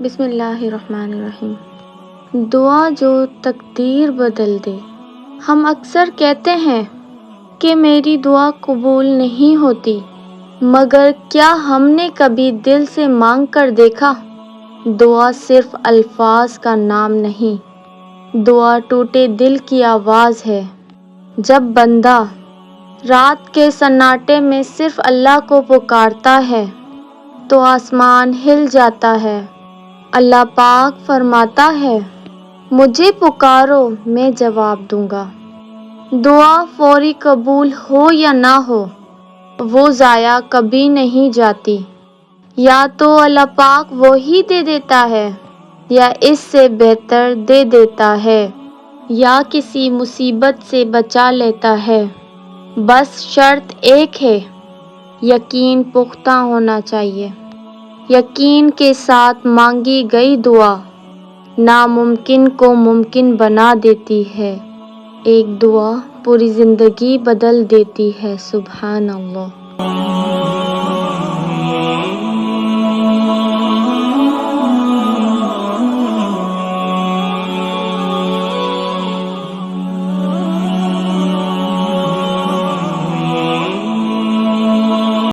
بسم اللہ الرحمن الرحیم۔ دعا جو تقدیر بدل دے۔ ہم اکثر کہتے ہیں کہ میری دعا قبول نہیں ہوتی، مگر کیا ہم نے کبھی دل سے مانگ کر دیکھا؟ دعا صرف الفاظ کا نام نہیں، دعا ٹوٹے دل کی آواز ہے۔ جب بندہ رات کے سناٹے میں صرف اللہ کو پکارتا ہے تو آسمان ہل جاتا ہے۔ اللہ پاک فرماتا ہے، مجھے پکارو میں جواب دوں گا۔ دعا فوری قبول ہو یا نہ ہو، وہ ضائع کبھی نہیں جاتی۔ یا تو اللہ پاک وہی دے دیتا ہے یا اس سے بہتر دے دیتا ہے، یا کسی مصیبت سے بچا لیتا ہے۔ بس شرط ایک ہے، یقین پختہ ہونا چاہیے۔ یقین کے ساتھ مانگی گئی دعا ناممکن کو ممکن بنا دیتی ہے۔ ایک دعا پوری زندگی بدل دیتی ہے۔ سبحان اللہ۔